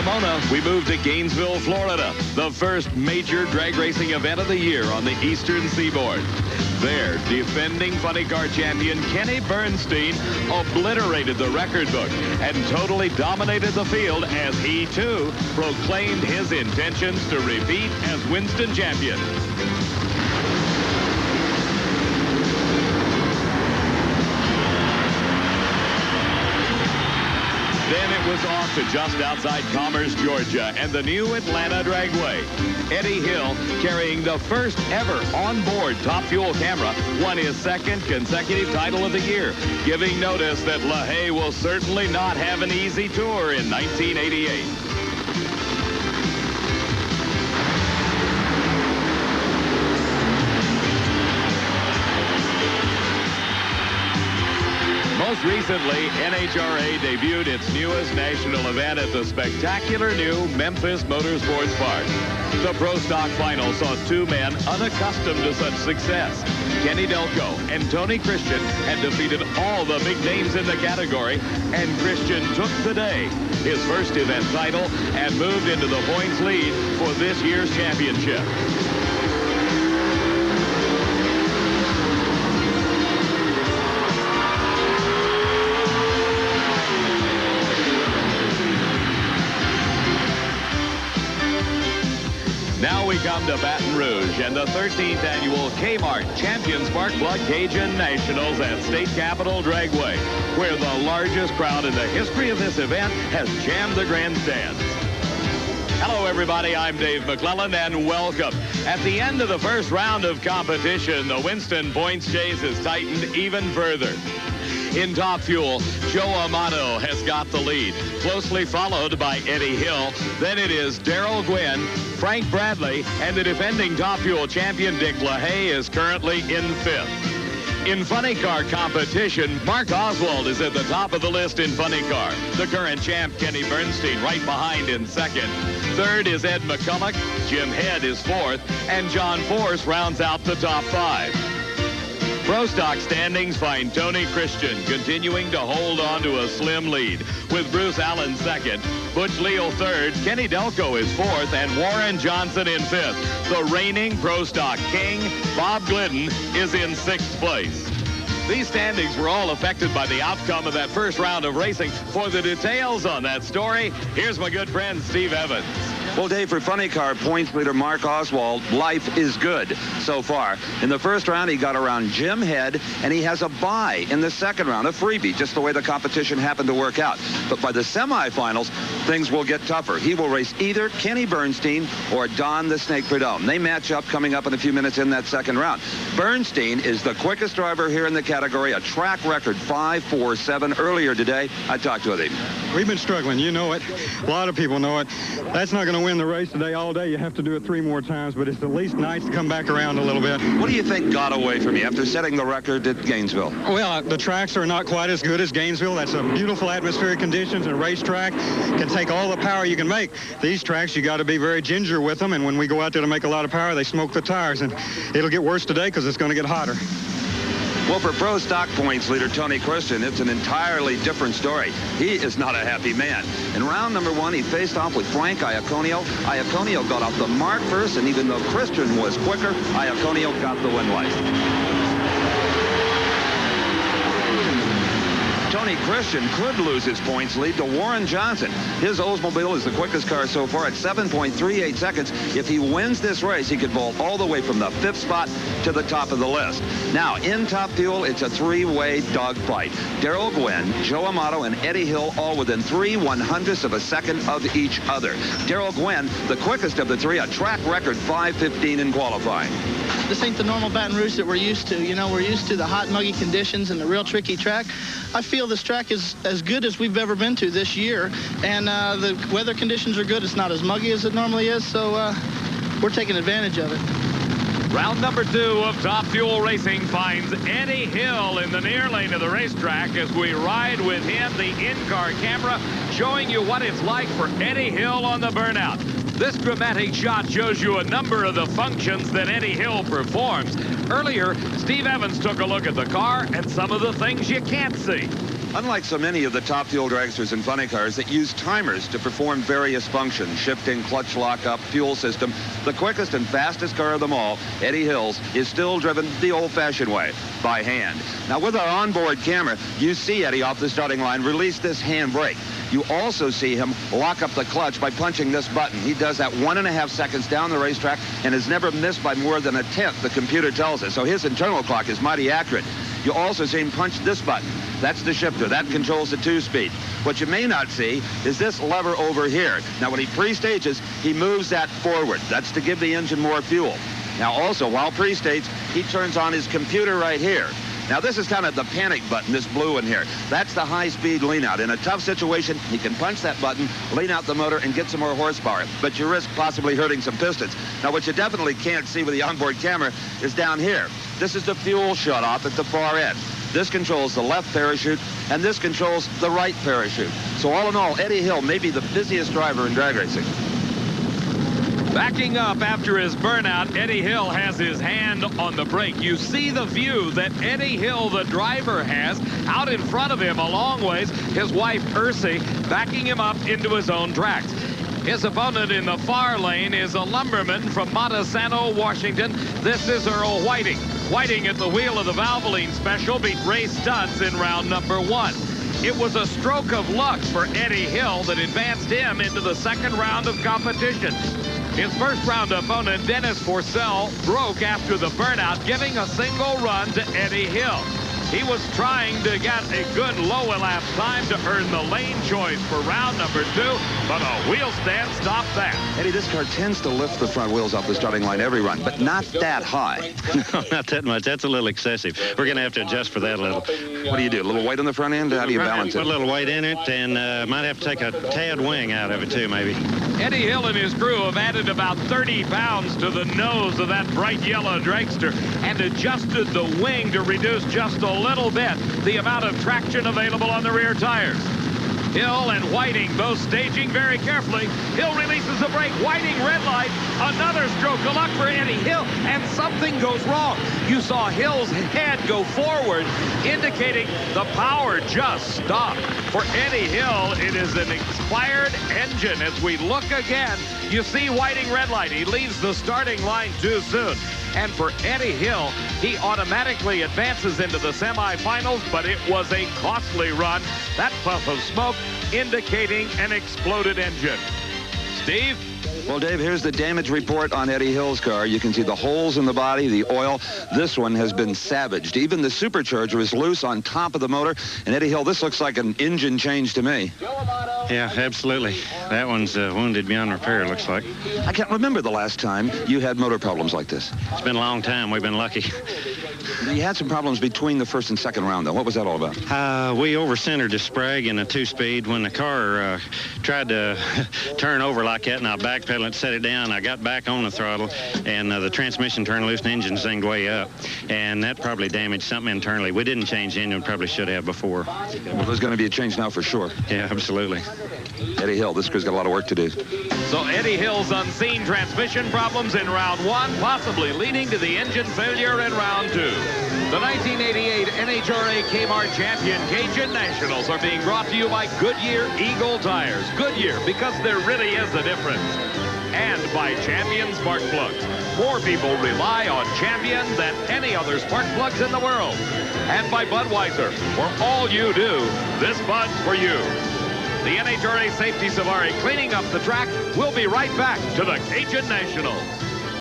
Ramona, we move to Gainesville, Florida, the first major drag racing event of the year on the eastern seaboard. There, defending funny car champion Kenny Bernstein obliterated the record book and totally dominated the field as he, too, proclaimed his intentions to repeat as Winston champion. Then it was off to just outside Commerce, Georgia, and the new Atlanta Dragway. Eddie Hill, carrying the first ever onboard Top Fuel camera, won his second consecutive title of the year, giving notice that LaHaye will certainly not have an easy tour in 1988. Most recently, NHRA debuted its newest national event at the spectacular new Memphis Motorsports Park. The Pro Stock Final saw two men unaccustomed to such success. Kenny Delco and Tony Christian had defeated all the big names in the category, and Christian took the day, his first event title, and moved into the points lead for this year's championship. Now we come to Baton Rouge and the 13th annual Kmart Champion Spark Plug Cajun Nationals at State Capitol Dragway, where the largest crowd in the history of this event has jammed the grandstands. Hello, everybody. I'm Dave McClellan, and welcome. At the end of the first round of competition, the Winston points chase is tightened even further. In Top Fuel, Joe Amato has got the lead, closely followed by Eddie Hill. Then it is Darrell Gwynn, Frank Bradley, and the defending Top Fuel champion Dick LaHaye is currently in fifth. In funny car competition, Mark Oswald is at the top of the list in funny car. The current champ, Kenny Bernstein, right behind in second. Third is Ed McCulloch, Jim Head is fourth, and John Force rounds out the top five. Pro Stock standings find Tony Christian continuing to hold on to a slim lead, with Bruce Allen second, Butch Leal third, Kenny Delco is fourth, and Warren Johnson in fifth. The reigning Pro Stock king, Bob Glidden, is in sixth place. These standings were all affected by the outcome of that first round of racing. For the details on that story, here's my good friend Steve Evans. Well, Dave, for funny car points leader Mark Oswald, life is good so far. In the first round, he got around Jim Head, and he has a bye in the second round, a freebie, just the way the competition happened to work out. But by the semifinals, things will get tougher. He will race either Kenny Bernstein or Don the Snake Prudhomme. They match up coming up in a few minutes in that second round. Bernstein is the quickest driver here in the category, a track record 5.47 earlier today. I talked with him. We've been struggling. You know it. A lot of people know it. That's not going to win the race today all day. You have to do it 3 more times, but it's at least nice to come back around a little bit. What do you think got away from you after setting the record at Gainesville? Well, the tracks are not quite as good as Gainesville. That's a beautiful atmospheric conditions, and racetrack can take all the power you can make. These tracks, you got to be very ginger with them, and when we go out there to make a lot of power, they smoke the tires, and it'll get worse today because it's going to get hotter. Well, for Pro Stock points leader Tony Christian, it's an entirely different story. He is not a happy man. In round number 1, he faced off with Frank Iaconio. Iaconio got off the mark first, and even though Christian was quicker, Iaconio got the win light. Tony Christian could lose his points lead to Warren Johnson. His Oldsmobile is the quickest car so far at 7.38 seconds. If he wins this race, he could vault all the way from the 5th spot to the top of the list. Now, in Top Fuel, it's a 3-way dogfight. Darrell Gwynn, Joe Amato, and Eddie Hill all within 3/100ths of a second of each other. Darrell Gwynn, the quickest of the three, a track record 5:15 in qualifying. This ain't the normal Baton Rouge that we're used to. You know, we're used to the hot, muggy conditions and the real tricky track. I feel this track is as good as we've ever been to this year, and the weather conditions are good. It's not as muggy as it normally is, so we're taking advantage of it. Round number 2 of Top Fuel Racing finds Eddie Hill in the near lane of the racetrack as we ride with him, the in-car camera, showing you what it's like for Eddie Hill on the burnout. This dramatic shot shows you a number of the functions that Eddie Hill performs. Earlier, Steve Evans took a look at the car and some of the things you can't see. Unlike so many of the top fuel dragsters and funny cars that use timers to perform various functions, shifting, clutch lockup, fuel system, the quickest and fastest car of them all, Eddie Hills, is still driven the old-fashioned way, by hand. Now, with our onboard camera, you see Eddie off the starting line release this hand brake. You also see him lock up the clutch by punching this button. He does that 1.5 seconds down the racetrack and has never missed by more than a tenth, the computer tells us. So his internal clock is mighty accurate. You also see him punch this button. That's the shifter. That controls the 2-speed. What you may not see is this lever over here. Now, when he pre-stages, he moves that forward. That's to give the engine more fuel. Now, also, while pre-stage, he turns on his computer right here. Now, this is kind of the panic button, this blue in here. That's the high-speed lean-out. In a tough situation, he can punch that button, lean out the motor, and get some more horsepower. But you risk possibly hurting some pistons. Now, what you definitely can't see with the onboard camera is down here. This is the fuel shut-off at the far end. This controls the left parachute, and this controls the right parachute. So all in all, Eddie Hill may be the busiest driver in drag racing. Backing up after his burnout, Eddie Hill has his hand on the brake. You see the view that Eddie Hill, the driver, has out in front of him a long ways. His wife, Ursi, backing him up into his own tracks. His opponent in the far lane is a lumberman from Montesano, Washington. This is Earl Whiting. Whiting at the wheel of the Valvoline Special beat Ray Stuntz in round number 1. It was a stroke of luck for Eddie Hill that advanced him into the second round of competition. His first round opponent, Dennis Forcell, broke after the burnout, giving a single run to Eddie Hill. He was trying to get a good low elapsed time to earn the lane choice for round number 2, but a wheel stand stopped that. Eddie, this car tends to lift the front wheels off the starting line every run, but not that high. No, not that much. That's a little excessive. We're going to have to adjust for that a little. What do you do? A little weight on the front end? How do you balance it? Put a little weight in it, and might have to take a tad wing out of it, too, maybe. Eddie Hill and his crew have added about 30 pounds to the nose of that bright yellow dragster and adjusted the wing to reduce just a little bit the amount of traction available on the rear tires. Hill and Whiting both staging very carefully. Hill releases the brake. Whiting red light. Another stroke of luck for Eddie Hill, and something goes wrong. You saw Hill's head go forward, indicating the power just stopped. For Eddie Hill, it is an expired engine. As we look again, you see Whiting red light. He leaves the starting line too soon. And for Eddie Hill, he automatically advances into the semifinals, but it was a costly run. That puff of smoke indicating an exploded engine. Steve? Well, Dave, here's the damage report on Eddie Hill's car. You can see the holes in the body, the oil. This one has been savaged. Even the supercharger is loose on top of the motor. And Eddie Hill, this looks like an engine change to me. Yeah, absolutely. That one's wounded beyond repair, looks like. I can't remember the last time you had motor problems like this. It's been a long time. We've been lucky. You had some problems between the first and second round, though. What was that all about? We over-centered the Sprague in a 2-speed. When the car tried to turn over like that, and I backpedaled and set it down, I got back on the throttle, and the transmission turned loose and the engine zinged way up. And that probably damaged something internally. We didn't change the engine. Probably should have before. Well, there's going to be a change now for sure. Yeah, absolutely. Eddie Hill, this crew's got a lot of work to do. So Eddie Hill's unseen transmission problems in round 1, possibly leading to the engine failure in round 2. The 1988 NHRA Kmart champion Cajun Nationals are being brought to you by Goodyear Eagle Tires. Goodyear, because there really is a difference. And by Champion Spark Plugs. More people rely on Champion than any other spark plugs in the world. And by Budweiser. For all you do, this Bud's for you. The NHRA Safety Safari cleaning up the track. We'll be right back to the Cajun Nationals.